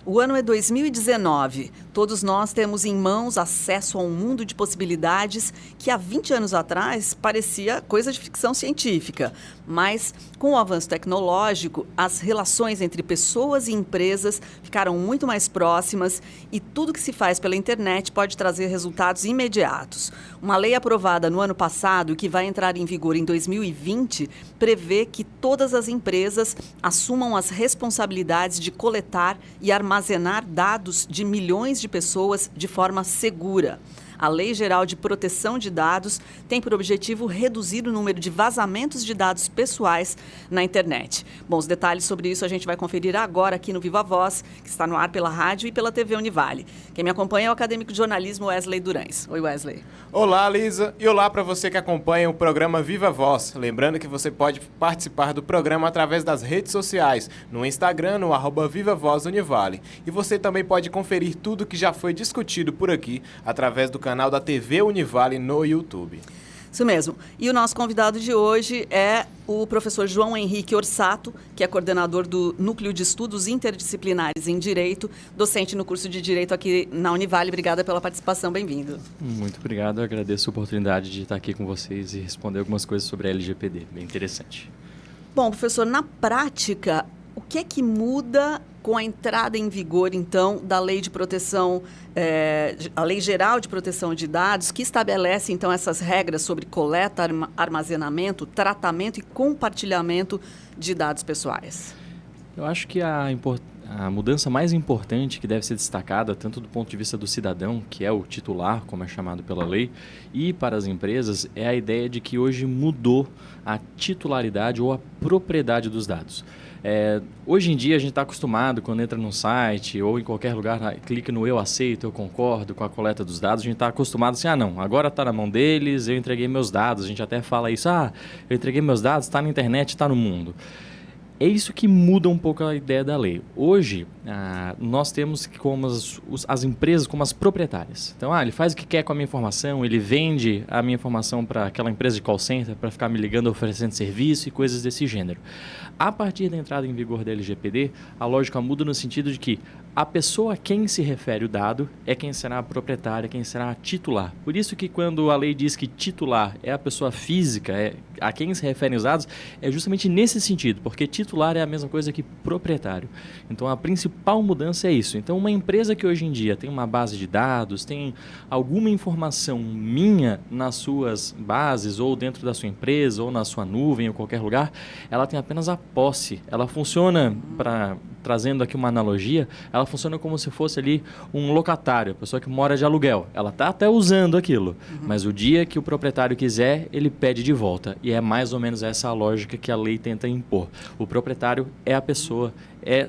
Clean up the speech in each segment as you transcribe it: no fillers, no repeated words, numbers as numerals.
O ano é 2019. Todos nós temos em mãos acesso a um mundo de possibilidades que há 20 anos atrás parecia coisa de ficção científica. Mas, com o avanço tecnológico, as relações entre pessoas e empresas ficaram muito mais próximas e tudo que se faz pela internet pode trazer resultados imediatos. Uma lei aprovada no ano passado, que vai entrar em vigor em 2020, prevê que todas as empresas assumam as responsabilidades de coletar e armazenar dados de milhões de pessoas de forma segura. A Lei Geral de Proteção de Dados tem por objetivo reduzir o número de vazamentos de dados pessoais na internet. Bom, os detalhes sobre isso a gente vai conferir agora aqui no Viva Voz, que está no ar pela rádio e pela TV Univale. Quem me acompanha é o acadêmico de jornalismo Wesley Durães. Oi, Wesley. Olá, Lisa. E olá para você que acompanha o programa Viva Voz. Lembrando que você pode participar do programa através das redes sociais, no Instagram, no @VivaVozUnivale. E você também pode conferir tudo que já foi discutido por aqui através do canal da TV Univale no YouTube. Isso mesmo. E o nosso convidado de hoje é o professor João Henrique Orsato, que é coordenador do Núcleo de Estudos Interdisciplinares em Direito, docente no curso de Direito aqui na Univale. Obrigada pela participação, bem-vindo. Muito obrigado, eu agradeço a oportunidade de estar aqui com vocês e responder algumas coisas sobre a LGPD, bem interessante. Bom, professor, na prática, o que é que muda com a entrada em vigor, então, da Lei de Proteção, a Lei Geral de Proteção de Dados, que estabelece, então, essas regras sobre coleta, armazenamento, tratamento e compartilhamento de dados pessoais? Eu acho que a mudança mais importante que deve ser destacada, tanto do ponto de vista do cidadão, que é o titular, como é chamado pela lei, e para as empresas, é a ideia de que hoje mudou a titularidade ou a propriedade dos dados. Hoje em dia a gente está acostumado, quando entra num site ou em qualquer lugar, clica no eu aceito, eu concordo com a coleta dos dados, a gente está acostumado assim, não, agora está na mão deles, eu entreguei meus dados, a gente até fala isso, eu entreguei meus dados, está na internet, está no mundo. É isso que muda um pouco a ideia da lei. Hoje, nós temos como as empresas como as proprietárias. Então, ele faz o que quer com a minha informação, ele vende a minha informação para aquela empresa de call center para ficar me ligando, oferecendo serviço e coisas desse gênero. A partir da entrada em vigor da LGPD, a lógica muda no sentido de que a pessoa a quem se refere o dado é quem será a proprietária, quem será a titular. Por isso que quando a lei diz que titular é a pessoa física, a quem se referem os dados, é justamente nesse sentido, porque titular é a mesma coisa que proprietário. Então, a principal mudança é isso. Então, uma empresa que hoje em dia tem uma base de dados, tem alguma informação minha nas suas bases, ou dentro da sua empresa, ou na sua nuvem, ou qualquer lugar, ela tem apenas a posse. Ela funciona, trazendo aqui uma analogia, ela funciona como se fosse ali um locatário, a pessoa que mora de aluguel. Ela está até usando aquilo, mas o dia que o proprietário quiser, ele pede de volta. E é mais ou menos essa a lógica que a lei tenta impor. O proprietário é a pessoa,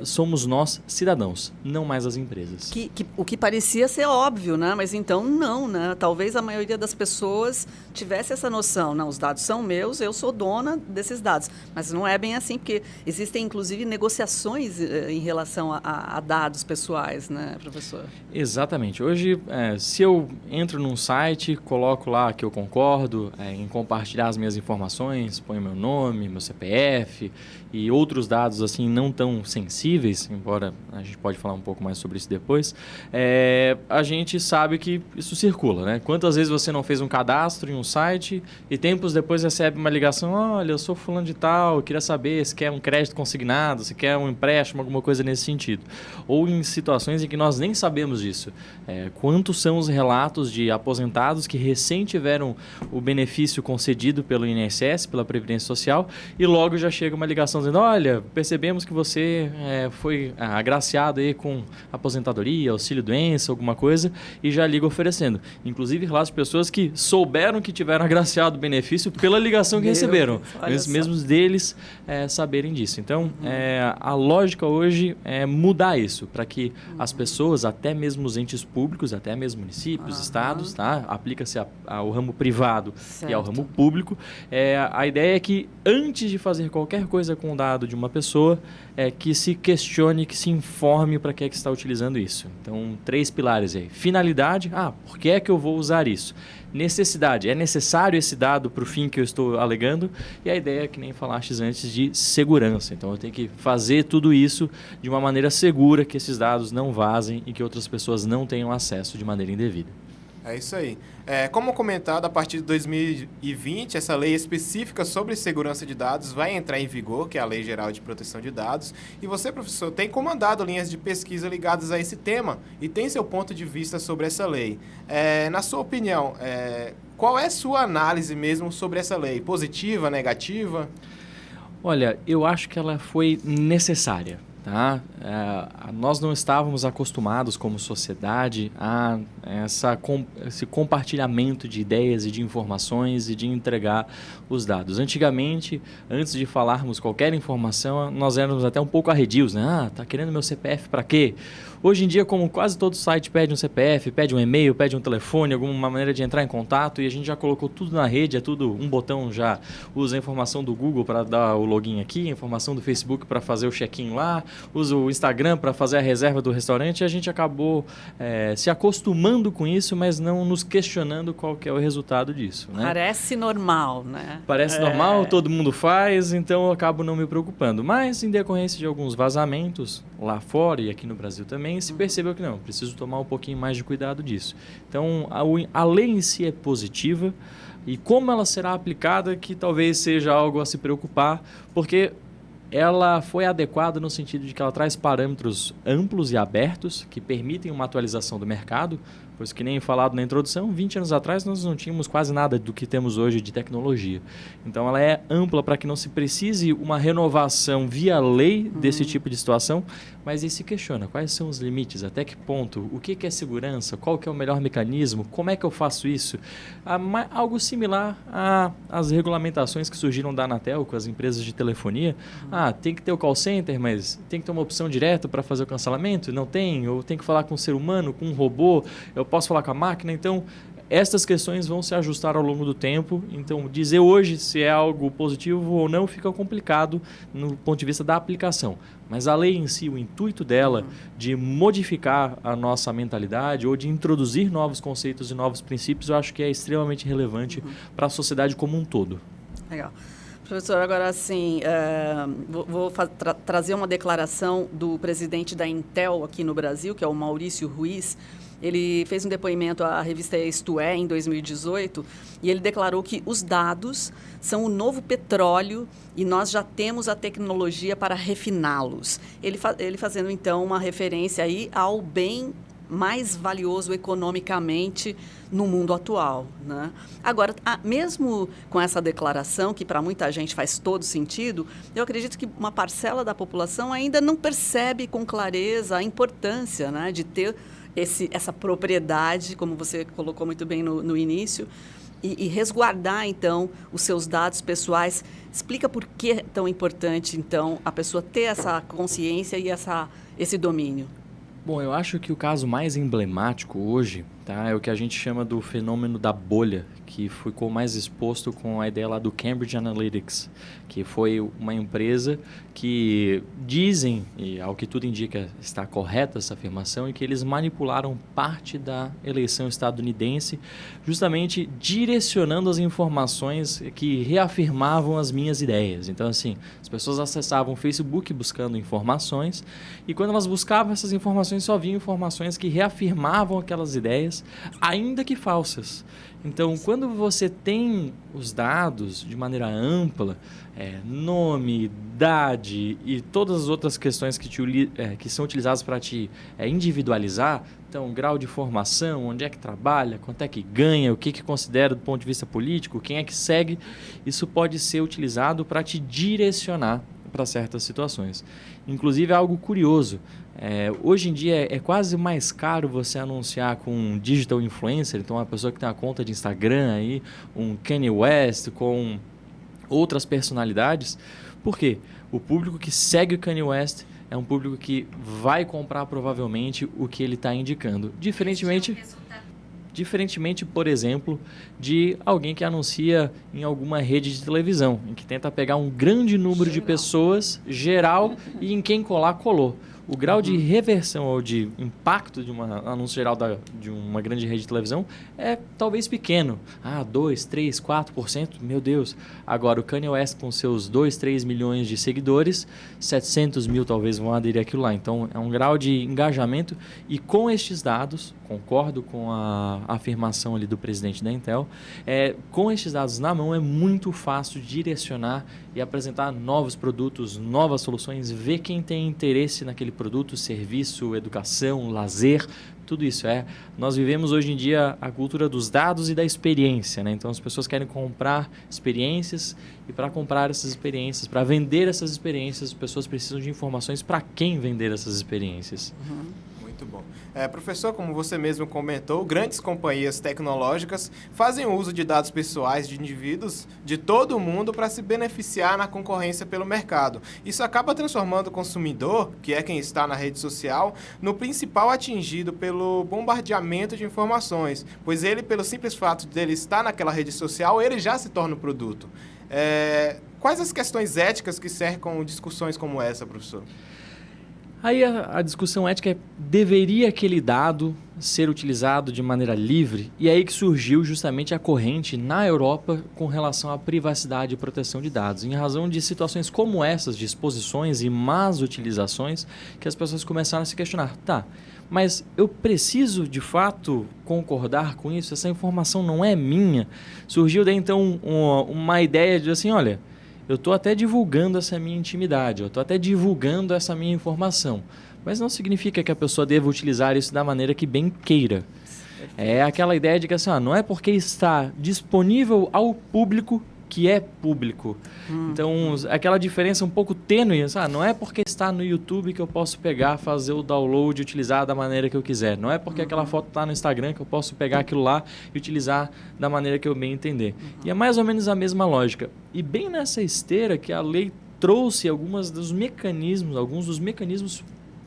somos nós, cidadãos, não mais as empresas. O que parecia ser óbvio, né? Mas então não, né? Talvez a maioria das pessoas tivesse essa noção. Não, os dados são meus, eu sou dona desses dados. Mas não é bem assim, porque existem, inclusive, negociações em relação a dados pessoais, né, professor? Exatamente. Hoje, se eu entro num site, coloco lá que eu concordo em compartilhar as minhas informações, ponho meu nome, meu CPF e outros dados assim não tão sensíveis, embora a gente pode falar um pouco mais sobre isso depois, a gente sabe que isso circula, né? Quantas vezes você não fez um cadastro em um site e tempos depois recebe uma ligação, olha, eu sou fulano de tal, eu queria saber se quer um crédito consignado, se quer um empréstimo, alguma coisa nesse sentido. Ou em situações em que nós nem sabemos disso. Quantos são os relatos de aposentados que recém tiveram o benefício concedido pelo INSS, pela Previdência Social, e logo já chega uma ligação dizendo, olha, percebemos que você foi agraciado aí com aposentadoria, auxílio-doença, alguma coisa, e já liga oferecendo. Inclusive, relatos de pessoas que souberam que tiveram agraciado o benefício pela ligação que receberam. Mesmo deles saberem disso. Então, a lógica hoje é mudar isso, para que as pessoas, até mesmo os entes públicos, até mesmo municípios, estados, tá? Aplica-se ao ramo privado e ao ramo público. A ideia é que antes de fazer qualquer coisa com o dado de uma pessoa, que se questione, que se informe para que é que está utilizando isso. Então, 3 pilares aí. Finalidade, por que é que eu vou usar isso? necessidade. É necessário esse dado para o fim que eu estou alegando? E a ideia, que nem falaste antes, de segurança. Então, eu tenho que fazer tudo isso de uma maneira segura, que esses dados não vazem e que outras pessoas não tenham acesso de maneira indevida. É isso aí. Como comentado, a partir de 2020, essa lei específica sobre segurança de dados vai entrar em vigor, que é a Lei Geral de Proteção de Dados. E você, professor, tem comandado linhas de pesquisa ligadas a esse tema e tem seu ponto de vista sobre essa lei. Na sua opinião, qual é a sua análise mesmo sobre essa lei? Positiva, negativa? Olha, eu acho que ela foi necessária. Tá? Nós não estávamos acostumados como sociedade a esse compartilhamento de ideias e de informações e de entregar os dados. Antigamente, antes de falarmos qualquer informação, nós éramos até um pouco arredios, né? Tá querendo meu CPF para quê? Hoje em dia, como quase todo site pede um CPF, pede um e-mail, pede um telefone, alguma maneira de entrar em contato, e a gente já colocou tudo na rede, é tudo um botão, já usa a informação do Google para dar o login aqui, a informação do Facebook para fazer o check-in lá, usa o Instagram para fazer a reserva do restaurante, e a gente acabou se acostumando com isso, mas não nos questionando qual que é o resultado disso. Né? Parece normal, né? Parece normal, todo mundo faz, então eu acabo não me preocupando. Mas, em decorrência de alguns vazamentos lá fora e aqui no Brasil também, se percebeu que não, preciso tomar um pouquinho mais de cuidado disso. Então, a lei em si é positiva e como ela será aplicada que talvez seja algo a se preocupar, porque ela foi adequada no sentido de que ela traz parâmetros amplos e abertos que permitem uma atualização do mercado, pois que nem falado na introdução, 20 anos atrás nós não tínhamos quase nada do que temos hoje de tecnologia. Então ela é ampla para que não se precise uma renovação via lei desse tipo de situação, mas aí se questiona quais são os limites, até que ponto, o que é segurança, qual que é o melhor mecanismo, como é que eu faço isso? Algo similar às regulamentações que surgiram da Anatel com as empresas de telefonia. Tem que ter o call center, mas tem que ter uma opção direta para fazer o cancelamento? Não tem? Ou tem que falar com um ser humano, com um robô? Eu posso falar com a máquina? Então, estas questões vão se ajustar ao longo do tempo. Então, dizer hoje se é algo positivo ou não fica complicado no ponto de vista da aplicação. Mas a lei em si, o intuito dela de modificar a nossa mentalidade ou de introduzir novos conceitos e novos princípios, eu acho que é extremamente relevante para a sociedade como um todo. Legal. Professor, agora assim, vou trazer uma declaração do presidente da Intel aqui no Brasil, que é o Maurício Ruiz. Ele fez um depoimento à revista Isto É, em 2018, e ele declarou que os dados são o novo petróleo e nós já temos a tecnologia para refiná-los. Ele fazendo, então, uma referência aí ao bem mais valioso economicamente no mundo atual, né? Agora, mesmo com essa declaração, que para muita gente faz todo sentido, eu acredito que uma parcela da população ainda não percebe com clareza a importância, né, de ter essa propriedade, como você colocou muito bem no início, e resguardar, então, os seus dados pessoais. Explica por que é tão importante, então, a pessoa ter essa consciência e esse domínio. Bom, eu acho que o caso mais emblemático hoje, tá, é o que a gente chama do fenômeno da bolha, que ficou mais exposto com a ideia lá do Cambridge Analytics, que foi uma empresa que dizem, e ao que tudo indica está correta essa afirmação, e que eles manipularam parte da eleição estadunidense, justamente direcionando as informações que reafirmavam as minhas ideias. Então, assim, as pessoas acessavam o Facebook buscando informações, e quando elas buscavam essas informações, só vinham informações que reafirmavam aquelas ideias, ainda que falsas. Então, quando você tem os dados de maneira ampla, nome, idade e todas as outras questões que são utilizadas para te individualizar, então, grau de formação, onde é que trabalha, quanto é que ganha, o que considera do ponto de vista político, quem é que segue, isso pode ser utilizado para te direcionar para certas situações. Inclusive, é algo curioso. Hoje em dia é quase mais caro você anunciar com um digital influencer, então uma pessoa que tem uma conta de Instagram, aí, um Kanye West, com outras personalidades. Por quê? O público que segue o Kanye West é um público que vai comprar provavelmente o que ele está indicando. Diferentemente, por exemplo, de alguém que anuncia em alguma rede de televisão, em que tenta pegar um grande número de pessoas, geral, e em quem colar, colou. o grau de reversão ou de impacto de um anúncio geral de uma grande rede de televisão é talvez pequeno. 2, 3, 4%, meu Deus. Agora, o Kanye West com seus 2, 3 milhões de seguidores, 700 mil talvez vão aderir àquilo lá. Então, é um grau de engajamento e com estes dados, concordo com a afirmação ali do presidente da Intel, com estes dados na mão é muito fácil direcionar e apresentar novos produtos, novas soluções, ver quem tem interesse naquele produto, serviço, educação, lazer, tudo isso. Nós vivemos hoje em dia a cultura dos dados e da experiência, né? Então as pessoas querem comprar experiências e para comprar essas experiências, para vender essas experiências, as pessoas precisam de informações para quem vender essas experiências. Muito bom. Professor, como você mesmo comentou, grandes companhias tecnológicas fazem uso de dados pessoais de indivíduos de todo o mundo para se beneficiar na concorrência pelo mercado. Isso acaba transformando o consumidor, que é quem está na rede social, no principal atingido pelo bombardeamento de informações, pois ele, pelo simples fato de ele estar naquela rede social, ele já se torna o produto. Quais as questões éticas que cercam discussões como essa, professor? Aí a discussão ética é, deveria aquele dado ser utilizado de maneira livre? E aí que surgiu justamente a corrente na Europa com relação à privacidade e proteção de dados. Em razão de situações como essas, de exposições e más utilizações, que as pessoas começaram a se questionar. Mas eu preciso de fato concordar com isso? Essa informação não é minha? Surgiu daí então uma ideia de assim, olha, eu estou até divulgando essa minha intimidade, eu estou até divulgando essa minha informação, mas não significa que a pessoa deva utilizar isso da maneira que bem queira. É aquela ideia de que assim, não é porque está disponível ao público que é público. Então, aquela diferença um pouco tênue, não é porque está no YouTube que eu posso pegar, fazer o download e utilizar da maneira que eu quiser. Não é porque aquela foto está no Instagram que eu posso pegar aquilo lá e utilizar da maneira que eu bem entender. E é mais ou menos a mesma lógica. E bem nessa esteira que a lei trouxe alguns dos mecanismos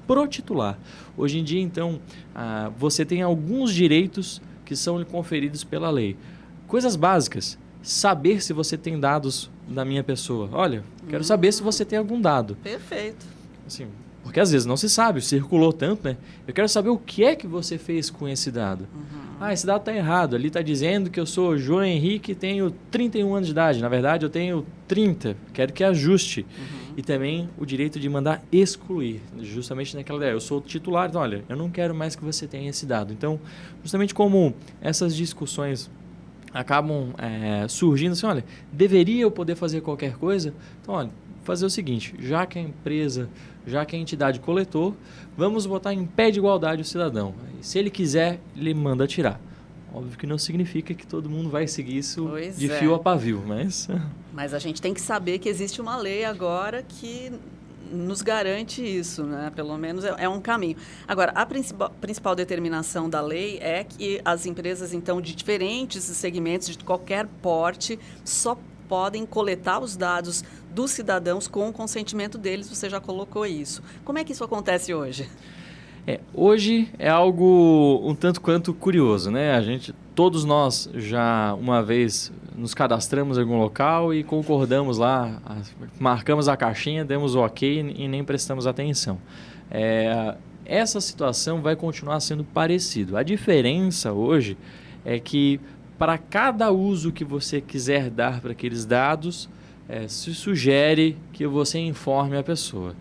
pro titular. Hoje em dia, então, você tem alguns direitos que são lhe conferidos pela lei. Coisas básicas. Saber se você tem dados da minha pessoa. Olha, quero saber se você tem algum dado. Perfeito. Assim, porque às vezes não se sabe, circulou tanto, né? Eu quero saber o que é que você fez com esse dado. Esse dado está errado. Ali está dizendo que eu sou João Henrique e tenho 31 anos de idade. Na verdade, eu tenho 30. Quero que ajuste. E também o direito de mandar excluir. Justamente naquela ideia. Eu sou titular, então, olha, eu não quero mais que você tenha esse dado. Então, justamente como essas discussões acabam surgindo assim, olha, deveria eu poder fazer qualquer coisa? Então, olha, fazer o seguinte, já que a empresa, já que a entidade coletou, vamos botar em pé de igualdade o cidadão. Se ele quiser, ele manda tirar. Óbvio que não significa que todo mundo vai seguir isso de fio a pavio, mas... Mas a gente tem que saber que existe uma lei agora que nos garante isso, né? Pelo menos é um caminho. Agora, a principal determinação da lei é que as empresas, então, de diferentes segmentos, de qualquer porte, só podem coletar os dados dos cidadãos com o consentimento deles. Você já colocou isso. Como é que isso acontece hoje? Hoje é algo um tanto quanto curioso, né? Todos nós já uma vez nos cadastramos em algum local e concordamos lá, marcamos a caixinha, demos o ok e nem prestamos atenção. Essa situação vai continuar sendo parecido. A diferença hoje é que para cada uso que você quiser dar para aqueles dados, se sugere que você informe a pessoa.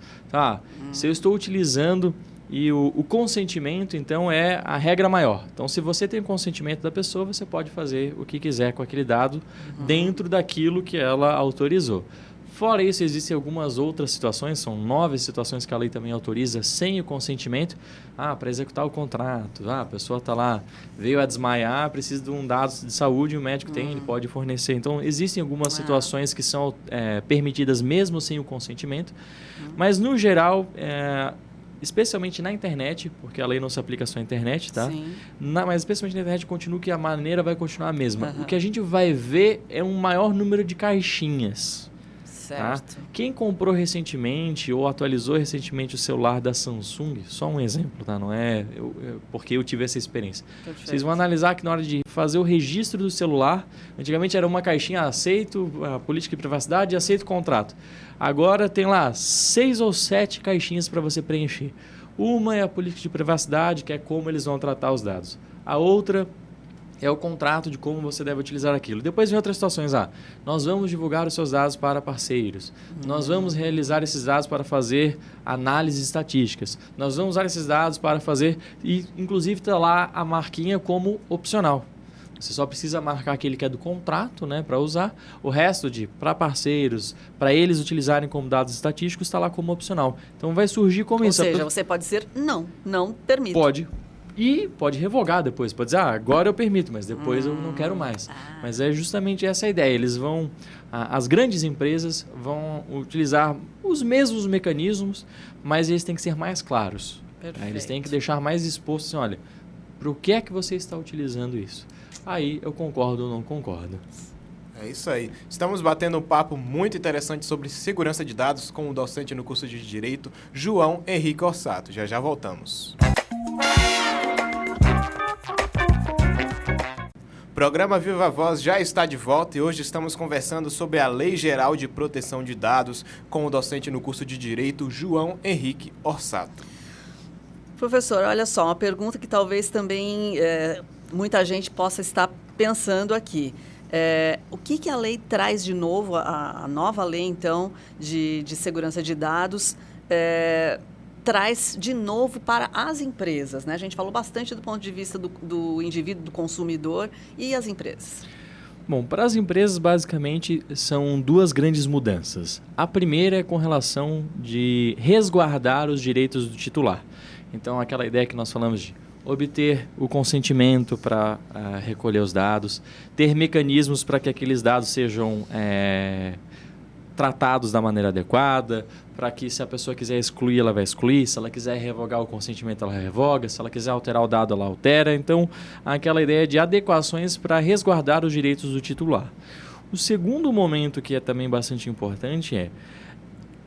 Se eu estou utilizando... E o consentimento, então, é a regra maior. Então, se você tem o consentimento da pessoa, você pode fazer o que quiser com aquele dado dentro daquilo que ela autorizou. Fora isso, existem algumas outras situações, são 9 situações que a lei também autoriza sem o consentimento. Para executar o contrato, a pessoa está lá, veio a desmaiar, precisa de um dado de saúde, o médico tem, ele pode fornecer. Então, existem algumas situações que são permitidas mesmo sem o consentimento, mas, no geral... especialmente na internet, porque a lei não se aplica só à internet, tá? Sim. Mas especialmente na internet, continua que a maneira vai continuar a mesma. O que a gente vai ver é um maior número de caixinhas. Certo. Tá? Quem comprou recentemente ou atualizou recentemente o celular da Samsung, só um exemplo, tá? Não é porque eu tive essa experiência. Perfeito. Vocês vão analisar que na hora de fazer o registro do celular, antigamente era uma caixinha, aceito a política de privacidade e aceito o contrato. Agora tem lá 6 ou 7 caixinhas para você preencher. Uma é a política de privacidade, que é como eles vão tratar os dados. A outra é o contrato de como você deve utilizar aquilo. Depois vem outras situações. Nós vamos divulgar os seus dados para parceiros. Nós vamos realizar esses dados para fazer análises estatísticas. Nós vamos usar esses dados para fazer... E, inclusive, está lá a marquinha como opcional. Você só precisa marcar aquele que é do contrato, né, para usar. O resto para parceiros, para eles utilizarem como dados estatísticos, está lá como opcional. Então, vai surgir como isso. Ou seja, você pode dizer não permito. Pode. E pode revogar depois, pode dizer, agora eu permito, mas depois eu não quero mais. Mas é justamente essa a ideia, eles vão, as grandes empresas vão utilizar os mesmos mecanismos, mas eles têm que ser mais claros. Perfeito. Eles têm que deixar mais exposto assim, olha, para o que é que você está utilizando isso? Aí eu concordo ou não concordo. É isso aí. Estamos batendo um papo muito interessante sobre segurança de dados com o docente no curso de Direito, João Henrique Orsato. Já voltamos. O programa Viva Voz já está de volta e hoje estamos conversando sobre a Lei Geral de Proteção de Dados com o docente no curso de Direito, João Henrique Orsato. Professor, olha só, uma pergunta que talvez também muita gente possa estar pensando aqui. O que a lei traz de novo, a nova lei, então, de segurança de dados, traz de novo para as empresas, né? A gente falou bastante do ponto de vista do indivíduo, do consumidor e as empresas. Bom, para as empresas, basicamente, são duas grandes mudanças. A primeira é com relação de resguardar os direitos do titular. Então, aquela ideia que nós falamos de obter o consentimento para recolher os dados, ter mecanismos para que aqueles dados sejam tratados da maneira adequada, para que se a pessoa quiser excluir, ela vai excluir, se ela quiser revogar o consentimento, ela revoga, se ela quiser alterar o dado, ela altera. Então, aquela ideia de adequações para resguardar os direitos do titular. O segundo momento que é também bastante importante é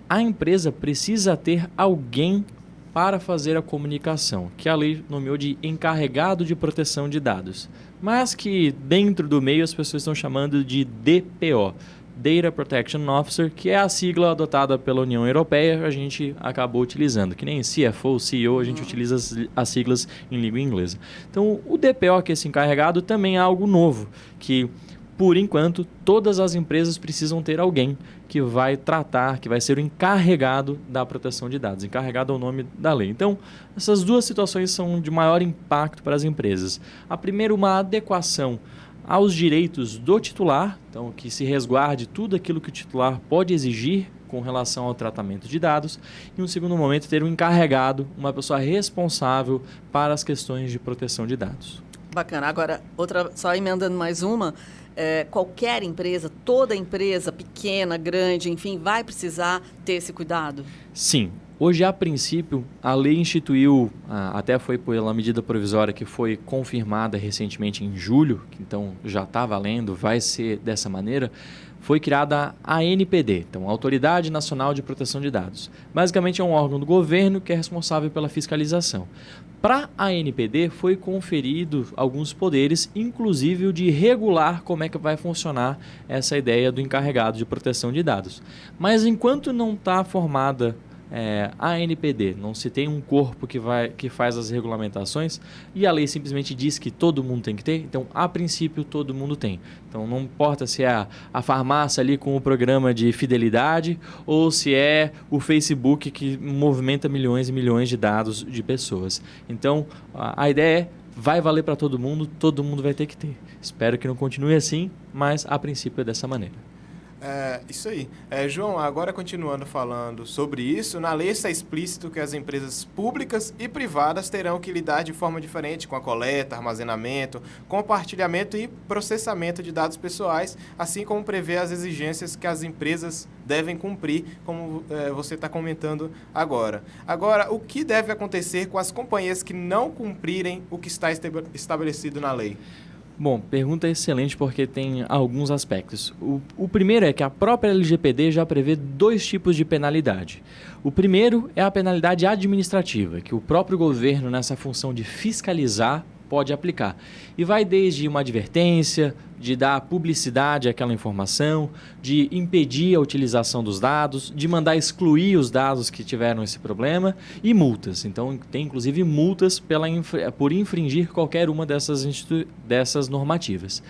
a empresa precisa ter alguém para fazer a comunicação, que a lei nomeou de encarregado de proteção de dados, mas que dentro do meio as pessoas estão chamando de DPO, Data Protection Officer, que é a sigla adotada pela União Europeia, a gente acabou utilizando, que nem CFO, CEO, a gente utiliza as siglas em língua inglesa. Então, o DPO, que é esse encarregado, também é algo novo, que, por enquanto, todas as empresas precisam ter alguém que vai tratar, que vai ser o encarregado da proteção de dados. Encarregado é o nome da lei. Então, essas duas situações são de maior impacto para as empresas. A primeira, uma adequação aos direitos do titular, então que se resguarde tudo aquilo que o titular pode exigir com relação ao tratamento de dados, e um segundo momento ter um encarregado, uma pessoa responsável para as questões de proteção de dados. Bacana. Agora, outra, só emendando mais uma, qualquer empresa, toda empresa, pequena, grande, enfim, vai precisar ter esse cuidado? Sim. Hoje, a princípio, a lei instituiu, até foi pela medida provisória que foi confirmada recentemente em julho, que então já está valendo, vai ser dessa maneira, foi criada a ANPD, então a Autoridade Nacional de Proteção de Dados. Basicamente é um órgão do governo que é responsável pela fiscalização. Para a ANPD foi conferido alguns poderes, inclusive o de regular como é que vai funcionar essa ideia do encarregado de proteção de dados. Mas enquanto não está formada a ANPD, não se tem um corpo que faz as regulamentações e a lei simplesmente diz que todo mundo tem que ter, então a princípio todo mundo tem. Então não importa se é a farmácia ali com o programa de fidelidade ou se é o Facebook que movimenta milhões e milhões de dados de pessoas. Então a ideia é, vai valer para todo mundo vai ter que ter. Espero que não continue assim, mas a princípio é dessa maneira. Isso aí. João, agora continuando falando sobre isso, na lei está explícito que as empresas públicas e privadas terão que lidar de forma diferente com a coleta, armazenamento, compartilhamento e processamento de dados pessoais, assim como prevê as exigências que as empresas devem cumprir, como você está comentando agora. Agora, o que deve acontecer com as companhias que não cumprirem o que está estabelecido na lei? Bom, pergunta excelente porque tem alguns aspectos. O primeiro é que a própria LGPD já prevê 2 tipos de penalidade. O primeiro é a penalidade administrativa, que o próprio governo, nessa função de fiscalizar, pode aplicar. E vai desde uma advertência, de dar publicidade àquela informação, de impedir a utilização dos dados, de mandar excluir os dados que tiveram esse problema e multas. Então, tem inclusive multas por infringir qualquer uma dessas normativas.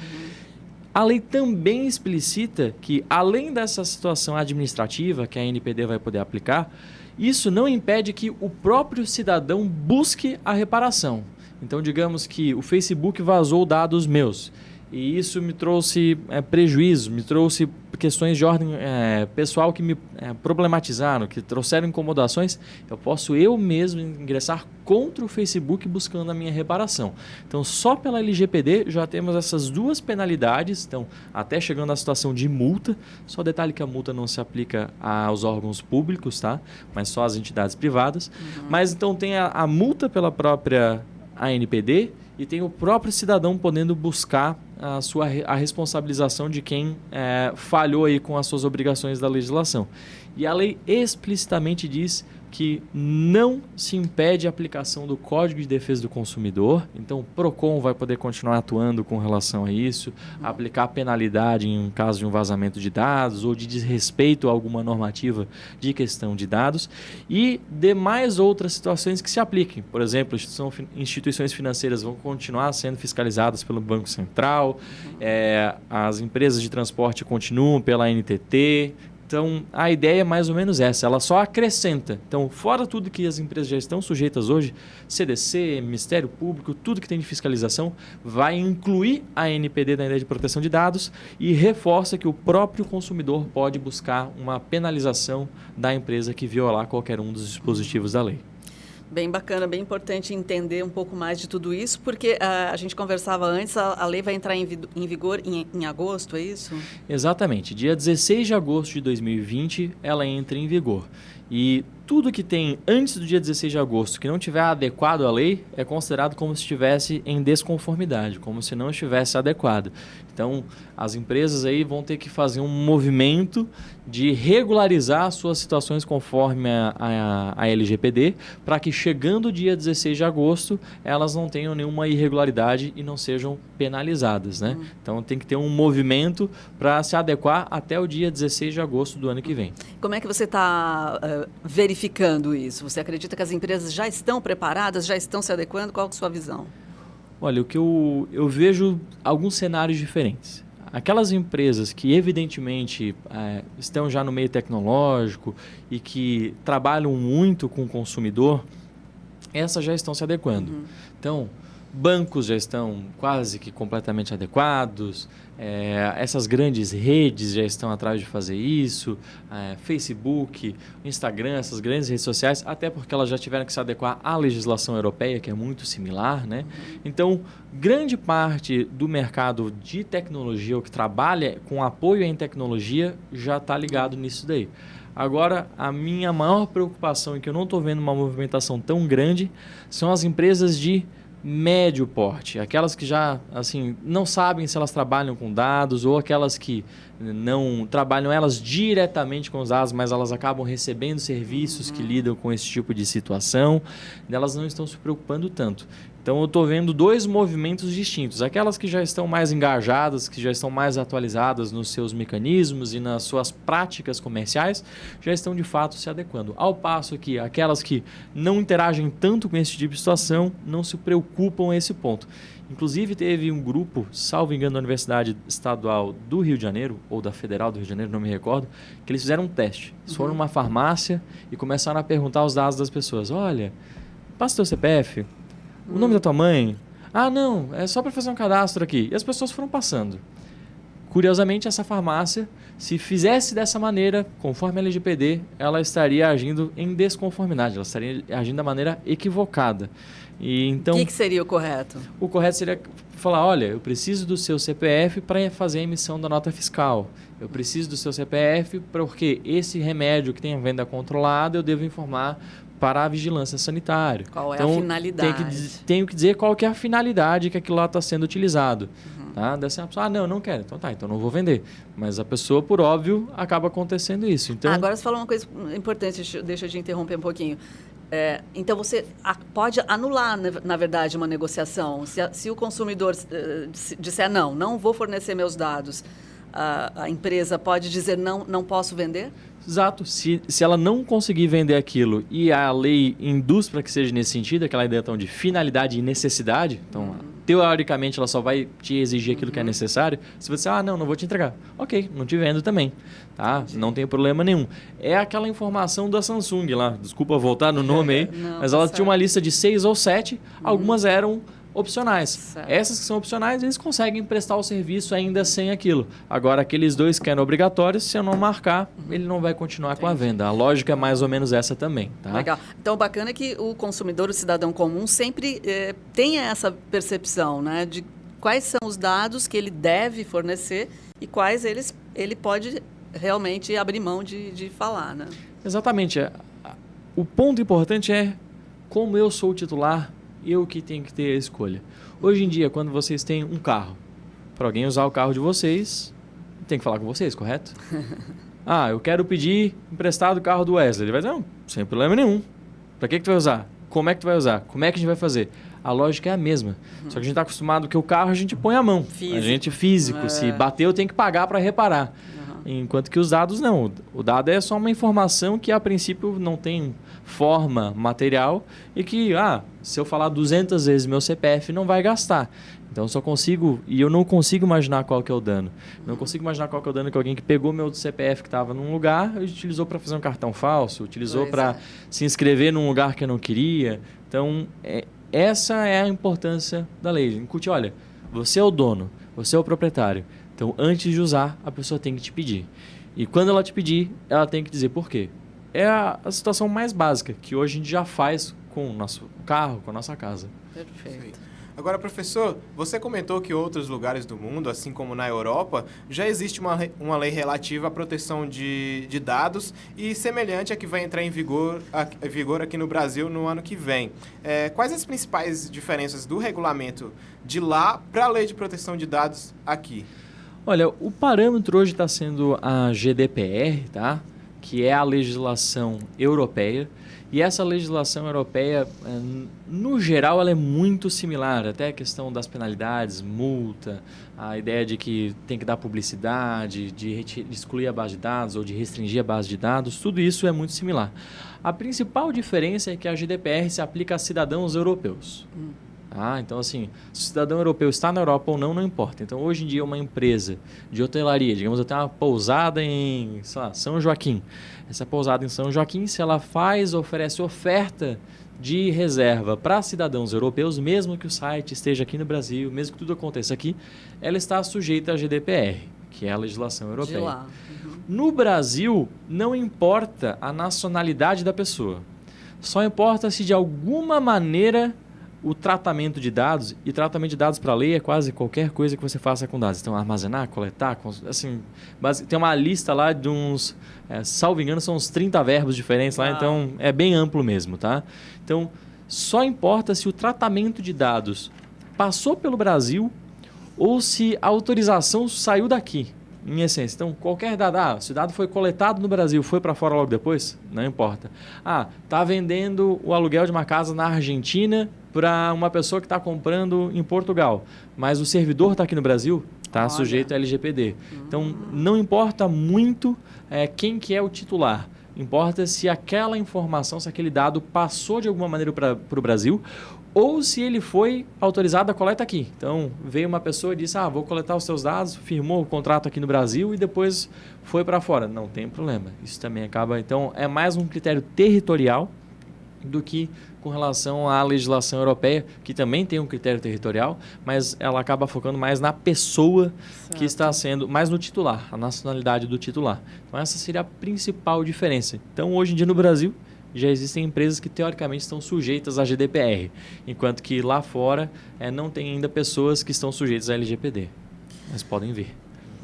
A lei também explicita que, além dessa situação administrativa que a ANPD vai poder aplicar, isso não impede que o próprio cidadão busque a reparação. Então, digamos que o Facebook vazou dados meus e isso me trouxe prejuízo, me trouxe questões de ordem pessoal que me problematizaram, que trouxeram incomodações. Eu posso eu mesmo ingressar contra o Facebook buscando a minha reparação. Então, só pela LGPD já temos essas 2 penalidades, então, até chegando à situação de multa. Só detalhe que a multa não se aplica aos órgãos públicos, tá? Mas só às entidades privadas. Mas então tem a multa pela própria ANPD e tem o próprio cidadão podendo buscar a responsabilização de quem falhou aí com as suas obrigações da legislação. E a lei explicitamente diz que não se impede a aplicação do Código de Defesa do Consumidor. Então, o PROCON vai poder continuar atuando com relação a isso, aplicar penalidade em caso de um vazamento de dados ou de desrespeito a alguma normativa de questão de dados e demais outras situações que se apliquem. Por exemplo, instituições financeiras vão continuar sendo fiscalizadas pelo Banco Central, as empresas de transporte continuam pela NTT. Então, a ideia é mais ou menos essa, ela só acrescenta. Então, fora tudo que as empresas já estão sujeitas hoje, CDC, Ministério Público, tudo que tem de fiscalização, vai incluir a ANPD na ideia de proteção de dados e reforça que o próprio consumidor pode buscar uma penalização da empresa que violar qualquer um dos dispositivos da lei. Bem bacana, bem importante entender um pouco mais de tudo isso, porque a gente conversava antes, a lei vai entrar em vigor em agosto, é isso? Exatamente. Dia 16 de agosto de 2020, ela entra em vigor. E tudo que tem antes do dia 16 de agosto que não tiver adequado à lei é considerado como se estivesse em desconformidade, como se não estivesse adequado. Então, as empresas aí vão ter que fazer um movimento de regularizar suas situações conforme a LGPD, para que chegando o dia 16 de agosto, elas não tenham nenhuma irregularidade e não sejam penalizadas, né? Então, tem que ter um movimento para se adequar até o dia 16 de agosto do ano que vem. Como é que você está verificando isso? Você acredita que as empresas já estão preparadas, já estão se adequando? Qual é a sua visão? Olha, o que eu vejo alguns cenários diferentes. Aquelas empresas que evidentemente estão já no meio tecnológico e que trabalham muito com o consumidor, essas já estão se adequando. Então, bancos já estão quase que completamente adequados, essas grandes redes já estão atrás de fazer isso, Facebook, Instagram, essas grandes redes sociais, até porque elas já tiveram que se adequar à legislação europeia, que é muito similar, né? Então, grande parte do mercado de tecnologia, ou que trabalha com apoio em tecnologia, já está ligado nisso daí. Agora, a minha maior preocupação, e que eu não estou vendo uma movimentação tão grande, são as empresas de médio porte, aquelas que já não sabem se elas trabalham com dados ou aquelas que não trabalham elas diretamente com os dados, mas elas acabam recebendo serviços que lidam com esse tipo de situação, elas não estão se preocupando tanto. Então, eu estou vendo 2 movimentos distintos. Aquelas que já estão mais engajadas, que já estão mais atualizadas nos seus mecanismos e nas suas práticas comerciais, já estão de fato se adequando. Ao passo que aquelas que não interagem tanto com esse tipo de situação, não se preocupam a esse ponto. Inclusive, teve um grupo, salvo engano, da Universidade Estadual do Rio de Janeiro, ou da Federal do Rio de Janeiro, não me recordo, que eles fizeram um teste. Eles foram numa farmácia e começaram a perguntar os dados das pessoas. Olha, passa o teu CPF, o nome da tua mãe. Ah, não, é só para fazer um cadastro aqui. E as pessoas foram passando. curiosamente, essa farmácia, se fizesse dessa maneira, conforme a LGPD, ela estaria agindo em desconformidade, ela estaria agindo da maneira equivocada. E então, O que seria o correto? o correto seria falar, olha, eu preciso do seu CPF para fazer a emissão da nota fiscal. Eu preciso do seu CPF porque esse remédio que tem a venda controlada, eu devo informar para a vigilância sanitária. Qual é a finalidade? Tenho que dizer qual que é a finalidade que aquilo lá está sendo utilizado. Tá? Dessa a pessoa, não quero. Então não vou vender. Mas a pessoa, por óbvio, acaba acontecendo isso. Então, agora você falou uma coisa importante, deixa eu te interromper um pouquinho. Então você pode anular, na verdade, uma negociação. Se o consumidor disser não vou fornecer meus dados, a empresa pode dizer não posso vender? Exato. Se ela não conseguir vender aquilo e a lei induz para que seja nesse sentido, aquela ideia então, de finalidade e necessidade, então, teoricamente, ela só vai te exigir aquilo que é necessário, se você não vou te entregar. Ok, não te vendo também. Tá? Não tem problema nenhum. É aquela informação da Samsung lá, desculpa voltar no nome aí, mas ela tinha uma lista de 6 ou 7, algumas eram opcionais. Certo. Essas que são opcionais, eles conseguem prestar o serviço ainda sem aquilo. Agora, aqueles 2 que eram obrigatórios, se eu não marcar, ele não vai continuar com a venda. A lógica é mais ou menos essa também. Tá? Legal. Então, o bacana é que o consumidor, o cidadão comum, sempre tenha essa percepção, né, de quais são os dados que ele deve fornecer e quais ele pode realmente abrir mão de falar. Né? Exatamente. O ponto importante é como eu sou o titular, eu que tenho que ter a escolha. Hoje em dia, quando vocês têm um carro, para alguém usar o carro de vocês, tem que falar com vocês, correto? Eu quero pedir emprestado o carro do Wesley. Ele vai dizer, não, sem problema nenhum. Para que tu vai usar? Como é que tu vai usar? Como é que a gente vai fazer? A lógica é a mesma. Só que a gente está acostumado que o carro a gente põe a mão. Físico. A gente físico. Se bater, eu tenho que pagar para reparar. Enquanto que os dados não. O dado é só uma informação que a princípio não tem forma material e que, se eu falar 200 vezes meu CPF não vai gastar. Então eu não consigo imaginar qual que é o dano. Não consigo imaginar qual que é o dano que alguém que pegou meu CPF que estava num lugar e utilizou para fazer um cartão falso, utilizou para se inscrever num lugar que eu não queria. Então, essa é a importância da lei. Incutir, olha, você é o dono, você é o proprietário. Então, antes de usar, a pessoa tem que te pedir. E quando ela te pedir, ela tem que dizer por quê. É a situação mais básica que hoje a gente já faz com o nosso carro, com a nossa casa. Perfeito. Agora, professor, você comentou que em outros lugares do mundo, assim como na Europa, já existe uma lei relativa à proteção de dados e semelhante à que vai entrar em vigor aqui no Brasil no ano que vem. Quais as principais diferenças do regulamento de lá para a lei de proteção de dados aqui? Olha, o parâmetro hoje está sendo a GDPR, tá? Que é a legislação europeia. E essa legislação europeia, no geral, ela é muito similar. Até a questão das penalidades, multa, a ideia de que tem que dar publicidade, de excluir a base de dados ou de restringir a base de dados, tudo isso é muito similar. A principal diferença é que a GDPR se aplica a cidadãos europeus. Então, assim, se o cidadão europeu está na Europa ou não importa. Então, hoje em dia, uma empresa de hotelaria, digamos, eu tenho uma pousada em, São Joaquim. Essa pousada em São Joaquim, se ela oferece oferta de reserva para cidadãos europeus, mesmo que o site esteja aqui no Brasil, mesmo que tudo aconteça aqui, ela está sujeita à GDPR, que é a legislação europeia. De lá. No Brasil, não importa a nacionalidade da pessoa. Só importa se de alguma maneira o tratamento de dados, e tratamento de dados para a lei é quase qualquer coisa que você faça com dados. Então, armazenar, coletar, assim, tem uma lista lá de uns, salvo engano, são uns 30 verbos diferentes lá, então é bem amplo mesmo, tá? Então, só importa se o tratamento de dados passou pelo Brasil ou se a autorização saiu daqui, em essência. Então, qualquer dado, se o dado foi coletado no Brasil, foi para fora logo depois, não importa. Está vendendo o aluguel de uma casa na Argentina para uma pessoa que está comprando em Portugal, mas o servidor está aqui no Brasil, está sujeito a LGPD. Então, não importa muito quem que é o titular. Importa se aquela informação, se aquele dado passou de alguma maneira para o Brasil ou se ele foi autorizado a coleta aqui. Então, veio uma pessoa e disse, vou coletar os seus dados, firmou o contrato aqui no Brasil e depois foi para fora. Não tem problema. Isso também acaba... Então, é mais um critério territorial do que com relação à legislação europeia, que também tem um critério territorial, mas ela acaba focando mais na pessoa que está sendo, mais no titular, a nacionalidade do titular. Então essa seria a principal diferença. Então hoje em dia no Brasil já existem empresas que teoricamente estão sujeitas à GDPR, enquanto que lá fora não tem ainda pessoas que estão sujeitas à LGPD, mas podem vir.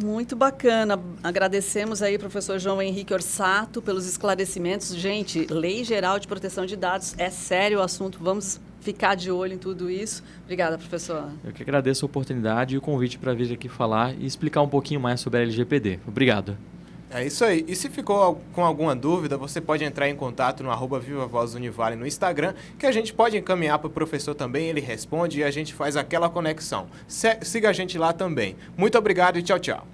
Muito bacana. Agradecemos aí, professor João Henrique Orsato, pelos esclarecimentos. Gente, Lei Geral de Proteção de Dados, é sério o assunto, vamos ficar de olho em tudo isso. Obrigada, professor. Eu que agradeço a oportunidade e o convite para vir aqui falar e explicar um pouquinho mais sobre a LGPD. Obrigado. É isso aí. E se ficou com alguma dúvida, você pode entrar em contato no @VivaVozUnivale no Instagram, que a gente pode encaminhar para o professor também, ele responde e a gente faz aquela conexão. Siga a gente lá também. Muito obrigado e tchau, tchau.